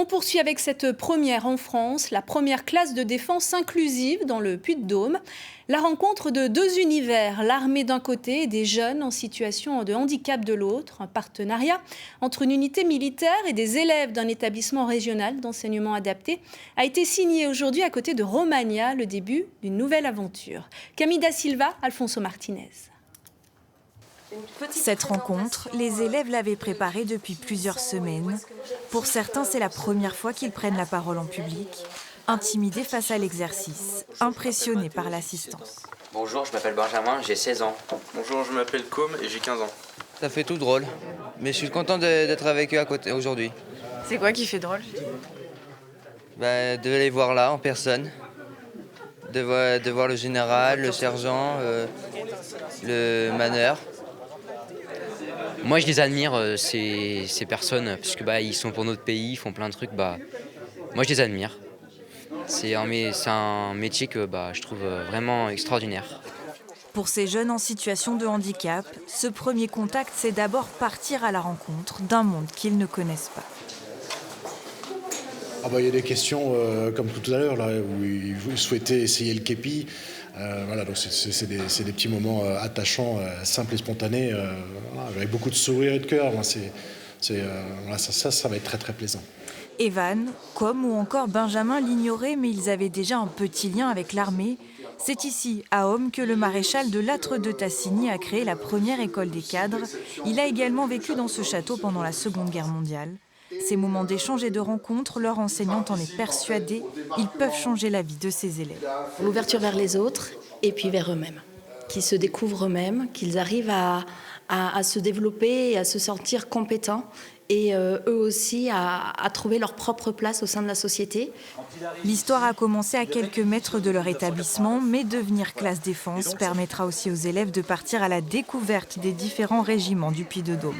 On poursuit avec cette première en France, la première classe de défense inclusive dans le Puy-de-Dôme. La rencontre de deux univers, l'armée d'un côté et des jeunes en situation de handicap de l'autre. Un partenariat entre une unité militaire et des élèves d'un établissement régional d'enseignement adapté a été signé aujourd'hui à côté de Romagna, le début d'une nouvelle aventure. Camille Da Silva, Alfonso Martinez. Cette rencontre, les élèves l'avaient préparée depuis plusieurs semaines. Pour certains, c'est la première fois qu'ils prennent la parole en public, intimidés face à l'exercice, impressionnés par l'assistance. Bonjour, je m'appelle Benjamin, j'ai 16 ans. Bonjour, je m'appelle Com et j'ai 15 ans. Ça fait tout drôle, mais je suis content d'être avec eux à côté aujourd'hui. C'est quoi qui fait drôle? De les voir là en personne, de voir le général, le sergent, le maneur. Moi, je les admire, ces personnes, parce que ils sont pour notre pays, ils font plein de trucs. Moi, je les admire. C'est un métier que je trouve vraiment extraordinaire. Pour ces jeunes en situation de handicap, ce premier contact, c'est d'abord partir à la rencontre d'un monde qu'ils ne connaissent pas. Il y a des questions comme tout à l'heure, là, où vous souhaitez essayer le képi. Donc c'est des petits moments attachants, simples et spontanés, avec beaucoup de sourire et de cœur. Ça va être très très plaisant. Evan, Com ou encore Benjamin l'ignoraient, mais ils avaient déjà un petit lien avec l'armée. C'est ici, à Homme, que le maréchal de Lattre de Tassigny a créé la première école des cadres. Il a également vécu dans ce château pendant la Seconde Guerre mondiale. Ces moments d'échange et de rencontre, leur enseignante en est persuadée, ils peuvent changer la vie de ses élèves. L'ouverture vers les autres et puis vers eux-mêmes, qu'ils se découvrent eux-mêmes, qu'ils arrivent à se développer et à se sentir compétents et eux aussi à trouver leur propre place au sein de la société. L'histoire a commencé à quelques mètres de leur établissement, mais devenir classe défense permettra aussi aux élèves de partir à la découverte des différents régiments du Puy-de-Dôme.